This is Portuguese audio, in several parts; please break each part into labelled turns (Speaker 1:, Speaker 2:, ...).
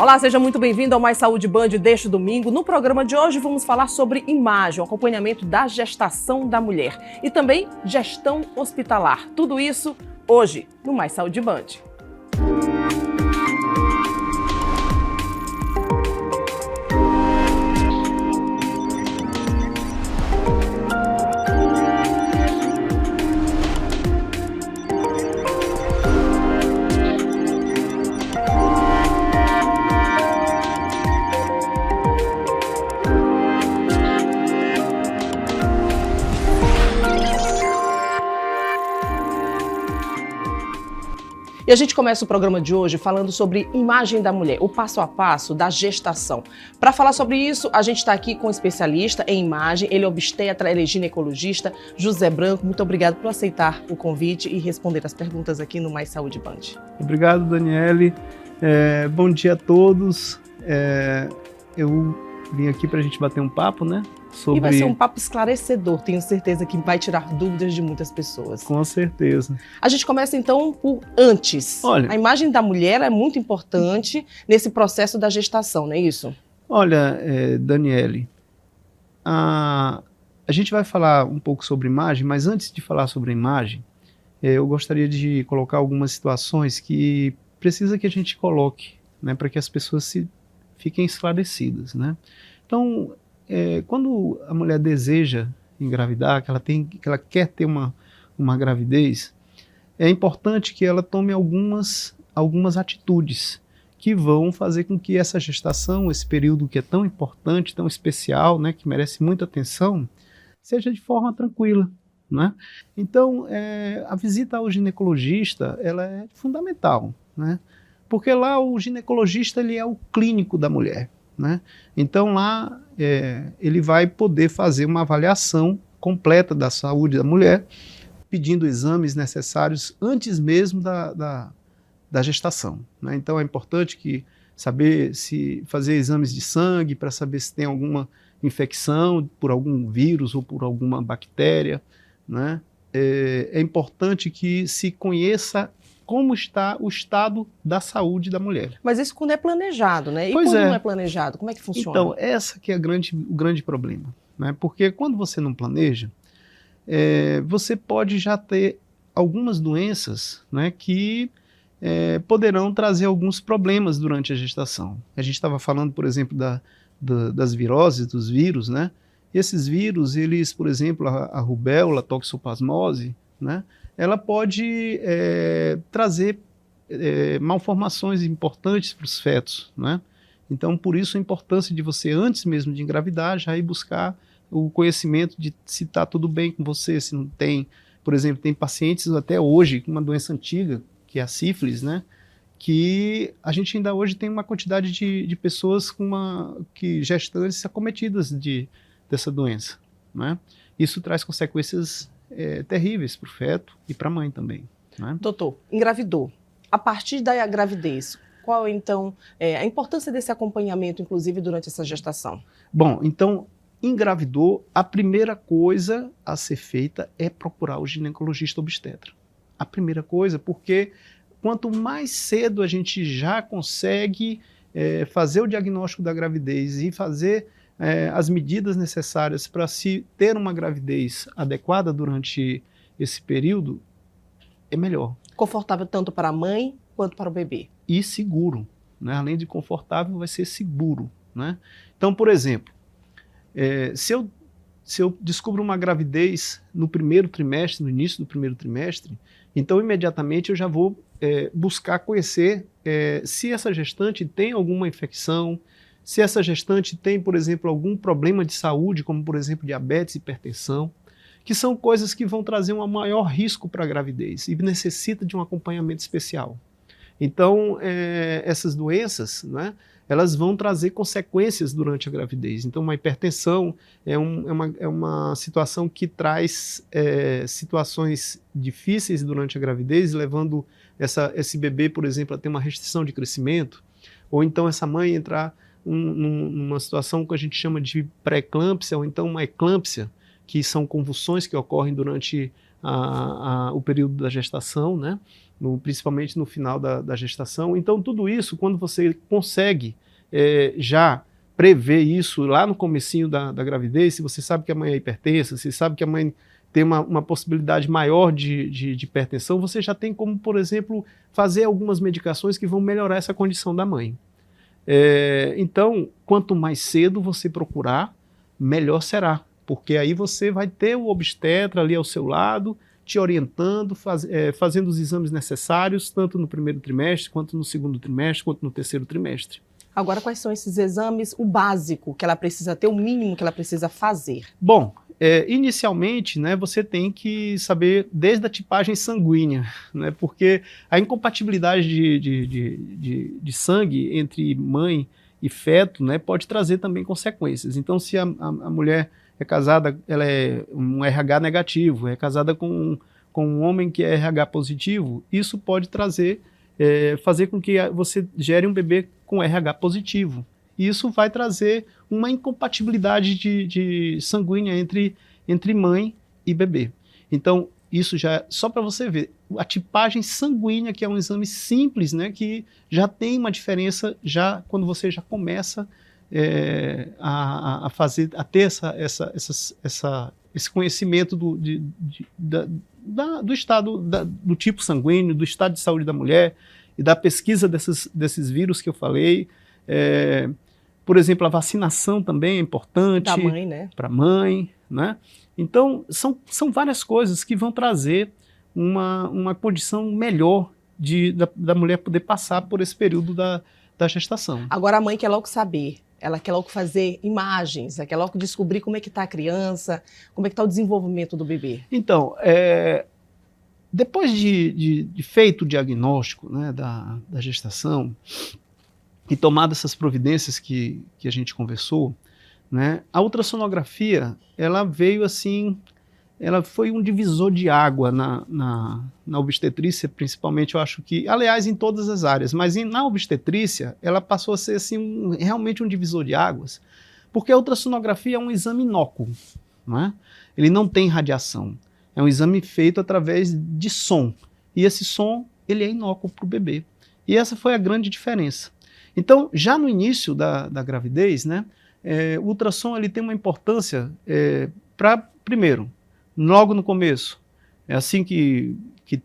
Speaker 1: Olá, seja muito bem-vindo ao Mais Saúde Band deste domingo. No programa de hoje vamos falar sobre imagem, o acompanhamento da gestação da mulher e também gestão hospitalar. Tudo isso hoje no Mais Saúde Band. E a gente começa o programa de hoje falando sobre imagem da mulher, o passo a passo da gestação. Para falar sobre isso, a gente está aqui com um especialista em imagem, ele é obstetra, ele é ginecologista, José Branco. Muito obrigado por aceitar o convite e responder as perguntas aqui no Mais Saúde Band.
Speaker 2: Obrigado, Daniele. Bom dia a todos. Eu vim aqui para a gente bater um papo, né?
Speaker 1: E vai ser um papo esclarecedor, tenho certeza que vai tirar dúvidas de muitas pessoas.
Speaker 2: Com certeza.
Speaker 1: A gente começa então por antes.
Speaker 2: Olha,
Speaker 1: a imagem da mulher é muito importante nesse processo da gestação, não é isso?
Speaker 2: Olha, Daniele, a gente vai falar um pouco sobre imagem, mas antes de falar sobre imagem, eu gostaria de colocar algumas situações que precisa que a gente coloque, né, para que as pessoas fiquem esclarecidas, né? Então, quando a mulher deseja engravidar, que ela quer ter uma gravidez, é importante que ela tome algumas atitudes que vão fazer com que essa gestação, esse período que é tão importante, tão especial, né, que merece muita atenção, seja de forma tranquila, né? Então, a visita ao ginecologista, ela é fundamental, né? Porque lá o ginecologista, ele é o clínico da mulher, né? Então lá ele vai poder fazer uma avaliação completa da saúde da mulher, pedindo exames necessários antes mesmo da gestação, né? Então é importante fazer exames de sangue para saber se tem alguma infecção por algum vírus ou por alguma bactéria, né? É importante que se conheça como está o estado da saúde da mulher.
Speaker 1: Mas isso quando é planejado, né? E
Speaker 2: pois
Speaker 1: quando não é planejado, como é que funciona?
Speaker 2: Então, essa que é o grande problema, né? Porque quando você não planeja, você pode já ter algumas doenças, né, que poderão trazer alguns problemas durante a gestação. A gente estava falando, por exemplo, das viroses, dos vírus, né? Esses vírus, eles, por exemplo, a rubéola, a toxoplasmose, né, ela pode trazer malformações importantes para os fetos, né? Então, por isso a importância de você, antes mesmo de engravidar, já ir buscar o conhecimento de se está tudo bem com você, se não tem. Por exemplo, tem pacientes até hoje com uma doença antiga, que é a sífilis, né? Que a gente ainda hoje tem uma quantidade de pessoas gestantes acometidas dessa doença, né? Isso traz consequências terríveis para o feto e para a mãe também, né?
Speaker 1: Doutor, engravidou. A partir da gravidez, qual então a importância desse acompanhamento, inclusive durante essa gestação?
Speaker 2: Bom, então, engravidou, a primeira coisa a ser feita é procurar o ginecologista obstetra. A primeira coisa, porque quanto mais cedo a gente já consegue fazer o diagnóstico da gravidez e fazer as medidas necessárias para se ter uma gravidez adequada durante esse período, é melhor.
Speaker 1: Confortável tanto para a mãe quanto para o bebê.
Speaker 2: E seguro, né? Além de confortável, vai ser seguro, né? Então, por exemplo, se eu descubro uma gravidez no primeiro trimestre, no início do primeiro trimestre, então imediatamente eu já vou buscar conhecer se essa gestante tem alguma infecção, se essa gestante tem, por exemplo, algum problema de saúde, como, por exemplo, diabetes, hipertensão, que são coisas que vão trazer um maior risco para a gravidez e necessita de um acompanhamento especial. Então, essas doenças, né, elas vão trazer consequências durante a gravidez. Então, uma hipertensão é uma situação que traz situações difíceis durante a gravidez, levando esse bebê, por exemplo, a ter uma restrição de crescimento, ou então essa mãe entrar numa situação que a gente chama de pré-eclâmpsia, ou então uma eclâmpsia, que são convulsões que ocorrem durante o período da gestação, né? Principalmente no final da gestação. Então, tudo isso, quando você consegue já prever isso lá no comecinho da gravidez, se você sabe que a mãe é hipertensa, se sabe que a mãe tem uma possibilidade maior de hipertensão, você já tem como, por exemplo, fazer algumas medicações que vão melhorar essa condição da mãe. Então, quanto mais cedo você procurar, melhor será, porque aí você vai ter o obstetra ali ao seu lado, te orientando, fazendo os exames necessários, tanto no primeiro trimestre, quanto no segundo trimestre, quanto no terceiro trimestre.
Speaker 1: Agora, quais são esses exames, o básico que ela precisa ter, o mínimo que ela precisa fazer?
Speaker 2: Bom, inicialmente, né, você tem que saber desde a tipagem sanguínea, né, porque a incompatibilidade de sangue entre mãe e feto, né, pode trazer também consequências. Então, se a mulher é casada, ela é um RH negativo, é casada com um homem que é RH positivo, isso pode fazer com que você gere um bebê com RH positivo. E isso vai trazer uma incompatibilidade de sanguínea entre mãe e bebê. Então, isso já, só para você ver, a tipagem sanguínea, que é um exame simples, né, que já tem uma diferença já quando você já começa a ter esse conhecimento do estado, do tipo sanguíneo, do estado de saúde da mulher e da pesquisa desses vírus que eu falei. Por exemplo, a vacinação também é importante.
Speaker 1: Da mãe, né?
Speaker 2: Para a mãe, né? Então, são várias coisas que vão trazer uma condição melhor da mulher poder passar por esse período da gestação.
Speaker 1: Agora a mãe quer logo saber, ela quer logo fazer imagens, ela quer logo descobrir como é que está a criança, como é que está o desenvolvimento do bebê.
Speaker 2: Então, depois de feito o diagnóstico, né, da gestação, e tomada essas providências que a gente conversou, né, a ultrassonografia, ela veio assim, ela foi um divisor de água na obstetrícia, principalmente, eu acho que, aliás, em todas as áreas, mas na obstetrícia, ela passou a ser assim, realmente um divisor de águas, porque a ultrassonografia é um exame inócuo, né? Ele não tem radiação, é um exame feito através de som, e esse som, ele é inócuo para o bebê. E essa foi a grande diferença. Então, já no início da gravidez, né, o ultrassom ele tem uma importância primeiro, logo no começo, é assim que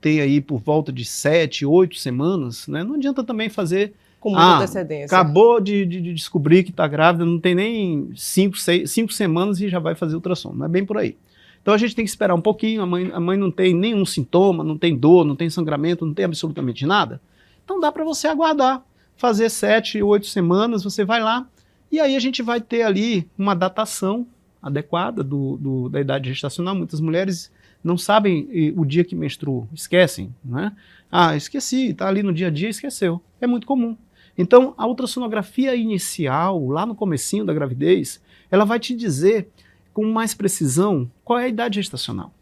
Speaker 2: tem aí por volta de 7, 8 semanas, né, não adianta também fazer...
Speaker 1: Com muita antecedência.
Speaker 2: Acabou de descobrir que está grávida, não tem nem 5 semanas e já vai fazer ultrassom, não é bem por aí. Então a gente tem que esperar um pouquinho, a mãe não tem nenhum sintoma, não tem dor, não tem sangramento, não tem absolutamente nada. Então dá para você aguardar, fazer 7, 8 semanas, você vai lá, e aí a gente vai ter ali uma datação adequada da idade gestacional. Muitas mulheres não sabem o dia que menstruam, esquecem, né? Esqueci, está ali no dia a dia, esqueceu. É muito comum. Então, a ultrassonografia inicial, lá no comecinho da gravidez, ela vai te dizer com mais precisão qual é a idade gestacional,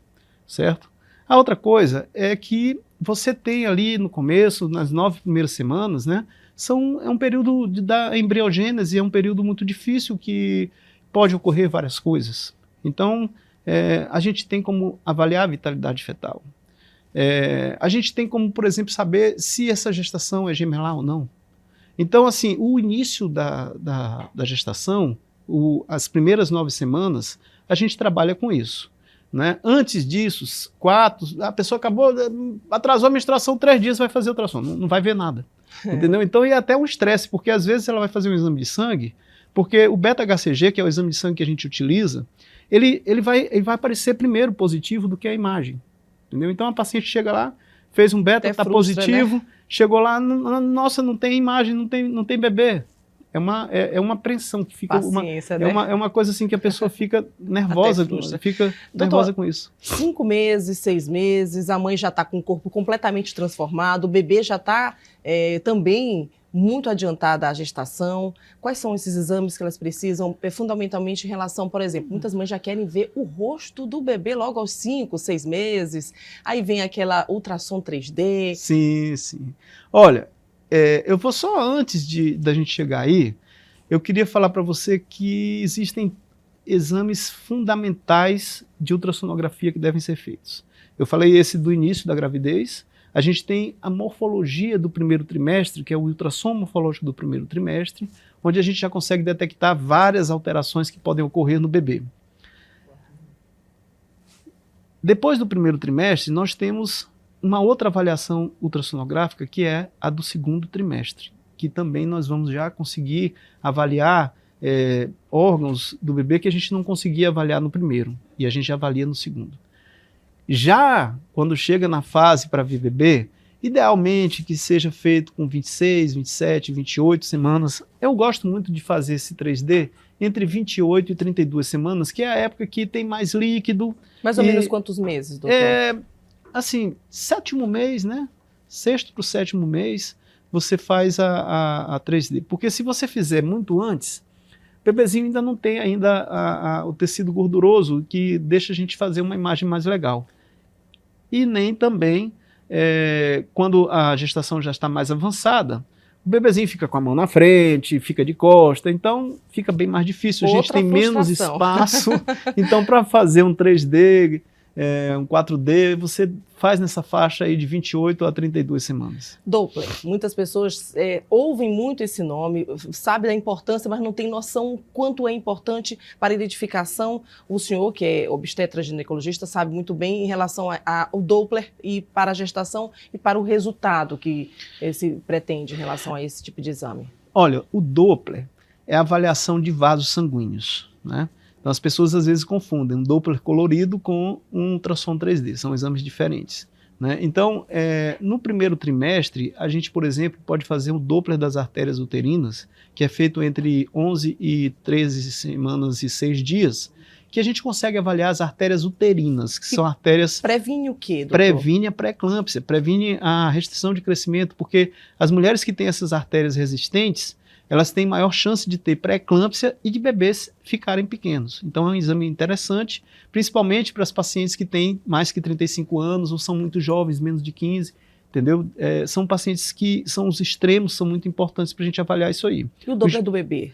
Speaker 2: certo? A outra coisa é que você tem ali no começo, nas 9 primeiras semanas, né? É um período da embriogênese, é um período muito difícil que pode ocorrer várias coisas. Então, a gente tem como avaliar a vitalidade fetal. A gente tem como, por exemplo, saber se essa gestação é gemelar ou não. Então, assim, o início da gestação, as primeiras 9 semanas, a gente trabalha com isso, né? Antes disso, 4, a pessoa atrasou a menstruação 3 dias, vai fazer ultrassom, não vai ver nada. Entendeu? Então, é até um estresse, porque às vezes ela vai fazer um exame de sangue, porque o beta-HCG, que é o exame de sangue que a gente utiliza, ele vai aparecer primeiro positivo do que a imagem. Entendeu? Então a paciente chega lá, fez um beta, está positivo, né? Chegou lá, nossa, não tem imagem, não tem bebê. É uma apreensão que fica.
Speaker 1: Paciência, né?
Speaker 2: É uma coisa assim que a pessoa fica nervosa, nervosa com isso.
Speaker 1: 5 meses, 6 meses, a mãe já está com o corpo completamente transformado, o bebê já está também muito adiantada à gestação. Quais são esses exames que elas precisam, fundamentalmente em relação, por exemplo, muitas mães já querem ver o rosto do bebê logo aos 5, 6 meses, aí vem aquela ultrassom 3D.
Speaker 2: Sim, sim. Olha, eu vou só antes da gente chegar aí, eu queria falar para você que existem exames fundamentais de ultrassonografia que devem ser feitos. Eu falei esse do início da gravidez. A gente tem a morfologia do primeiro trimestre, que é o ultrassom morfológico do primeiro trimestre, onde a gente já consegue detectar várias alterações que podem ocorrer no bebê. Depois do primeiro trimestre, nós temos uma outra avaliação ultrassonográfica, que é a do segundo trimestre, que também nós vamos já conseguir avaliar órgãos do bebê que a gente não conseguia avaliar no primeiro, e a gente avalia no segundo. Já quando chega na fase para vir bebê, idealmente que seja feito com 26, 27, 28 semanas. Eu gosto muito de fazer esse 3D entre 28 e 32 semanas, que é a época que tem mais líquido.
Speaker 1: Mais ou menos quantos meses, doutor?
Speaker 2: Assim, 7º mês, né? 6º para o 7º mês, você faz a 3D. Porque se você fizer muito antes, o bebezinho ainda não tem ainda o tecido gorduroso que deixa a gente fazer uma imagem mais legal. E nem também quando a gestação já está mais avançada, o bebezinho fica com a mão na frente, fica de costa, então fica bem mais difícil, a gente tem menos espaço. Então, para fazer um 3D, um 4D, você faz nessa faixa aí de 28 a 32 semanas.
Speaker 1: Doppler. Muitas pessoas ouvem muito esse nome, sabem da importância, mas não tem noção quanto é importante para a identificação. O senhor, que é obstetra ginecologista, sabe muito bem em relação ao Doppler e para a gestação e para o resultado que se pretende em relação a esse tipo de exame.
Speaker 2: Olha, o Doppler é a avaliação de vasos sanguíneos, né? Então as pessoas às vezes confundem um Doppler colorido com um ultrassom 3D, são exames diferentes, né? Então, no primeiro trimestre, a gente, por exemplo, pode fazer o Doppler das artérias uterinas, que é feito entre 11 e 13 semanas e 6 dias, que a gente consegue avaliar as artérias uterinas, que são artérias...
Speaker 1: Previne o quê, doutor?
Speaker 2: Previne a pré-eclâmpsia, previne a restrição de crescimento, porque as mulheres que têm essas artérias resistentes, elas têm maior chance de ter pré-eclâmpsia e de bebês ficarem pequenos. Então é um exame interessante, principalmente para as pacientes que têm mais que 35 anos ou são muito jovens, menos de 15, entendeu? São pacientes que são os extremos, são muito importantes para a gente avaliar isso aí.
Speaker 1: E o Doppler do bebê?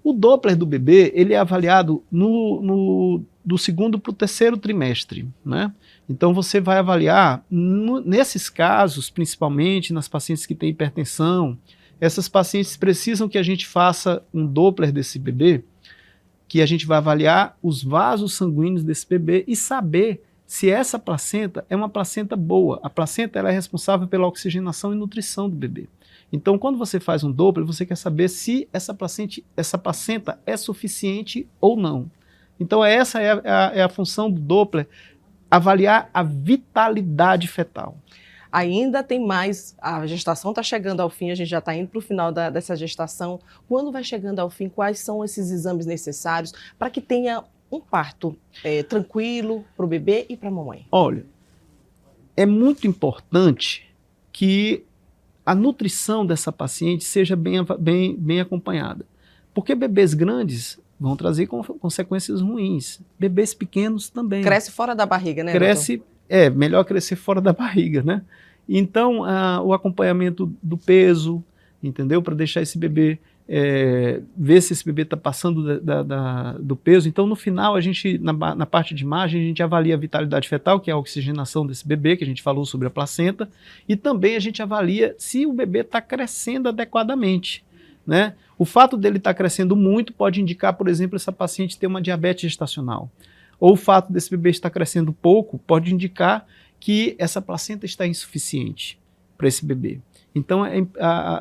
Speaker 2: O Doppler do bebê, ele é avaliado do segundo para o terceiro trimestre, né? Então você vai avaliar, nesses casos, principalmente nas pacientes que têm hipertensão, essas pacientes precisam que a gente faça um Doppler desse bebê, que a gente vai avaliar os vasos sanguíneos desse bebê e saber se essa placenta é uma placenta boa. A placenta ela é responsável pela oxigenação e nutrição do bebê. Então, quando você faz um Doppler, você quer saber se essa placenta é suficiente ou não. Então, essa é a função do Doppler, avaliar a vitalidade fetal.
Speaker 1: Ainda tem mais, a gestação está chegando ao fim, a gente já está indo para o final dessa gestação. Quando vai chegando ao fim, quais são esses exames necessários para que tenha um parto tranquilo para o bebê e para a mamãe?
Speaker 2: Olha, é muito importante que a nutrição dessa paciente seja bem acompanhada. Porque bebês grandes vão trazer consequências ruins. Bebês pequenos também.
Speaker 1: Cresce fora da barriga, né,
Speaker 2: doutor? Melhor crescer fora da barriga, né? Então, o acompanhamento do peso, entendeu? Para deixar esse bebê, ver se esse bebê está passando do peso. Então, no final, a gente, na parte de imagem, a gente avalia a vitalidade fetal, que é a oxigenação desse bebê, que a gente falou sobre a placenta, e também a gente avalia se o bebê está crescendo adequadamente, né? O fato dele estar crescendo muito pode indicar, por exemplo, essa paciente ter uma diabetes gestacional. Ou o fato desse bebê estar crescendo pouco pode indicar que essa placenta está insuficiente para esse bebê. Então,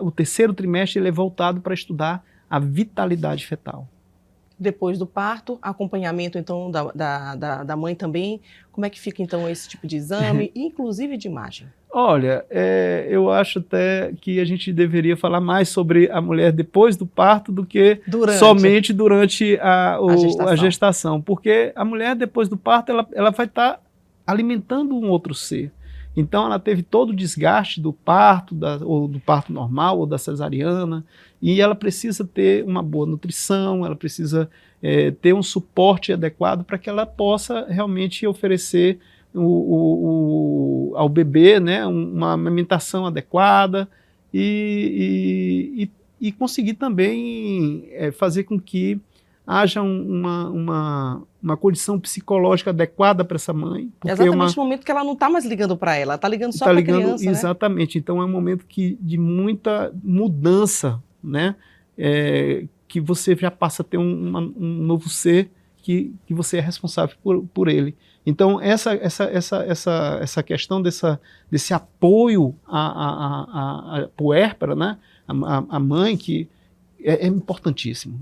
Speaker 2: o terceiro trimestre ele é voltado para estudar a vitalidade fetal.
Speaker 1: Depois do parto, acompanhamento então da mãe também, como é que fica então esse tipo de exame, inclusive de imagem?
Speaker 2: Olha, eu acho até que a gente deveria falar mais sobre a mulher depois do parto do que somente durante a gestação. Porque a mulher depois do parto ela vai estar alimentando um outro ser. Então ela teve todo o desgaste do parto, ou do parto normal, ou da cesariana, e ela precisa ter uma boa nutrição, ela precisa ter um suporte adequado para que ela possa realmente oferecer ao bebê, né, uma amamentação adequada e conseguir também fazer com que haja uma condição psicológica adequada para essa mãe.
Speaker 1: É exatamente o momento que ela não está mais ligando para ela está ligando só para a criança, né?
Speaker 2: Exatamente, então é um momento de muita mudança, né? Que você já passa a ter um novo ser que você é responsável por ele. Então, essa questão desse apoio à puérpera, né? A mãe, que é importantíssimo.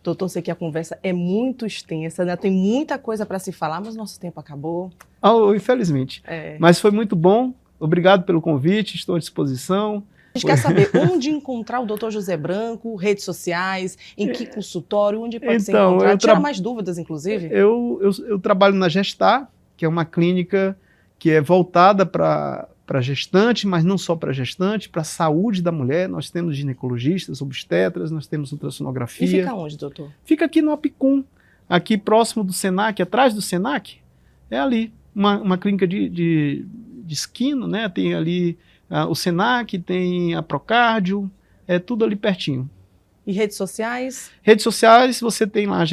Speaker 1: Doutor, sei que a conversa é muito extensa, né? Tem muita coisa para se falar, mas nosso tempo acabou.
Speaker 2: Oh, infelizmente. Mas foi muito bom. Obrigado pelo convite, estou à disposição.
Speaker 1: A gente quer saber onde encontrar o Dr. José Branco, redes sociais, em que consultório, onde pode ser encontrado. Tira mais dúvidas, inclusive.
Speaker 2: Eu trabalho na Gestar, que é uma clínica que é voltada para gestante, mas não só para gestante, para a saúde da mulher. Nós temos ginecologistas, obstetras, nós temos ultrassonografia.
Speaker 1: E fica onde, doutor?
Speaker 2: Fica aqui no Apicum, aqui próximo do Senac, atrás do Senac. É ali, uma clínica de esquina, né? Tem ali o Senac, tem a Procárdio, é tudo ali pertinho.
Speaker 1: E redes sociais?
Speaker 2: Redes sociais, você tem lá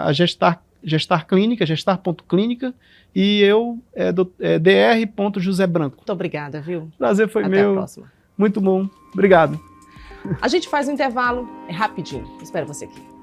Speaker 2: a Gestar Clínica, gestar.clínica, e eu dr.josebranco.
Speaker 1: Muito obrigada, viu?
Speaker 2: Prazer foi meu.
Speaker 1: Até a próxima.
Speaker 2: Muito bom. Obrigado.
Speaker 1: A gente faz um intervalo, é rapidinho. Espero você aqui.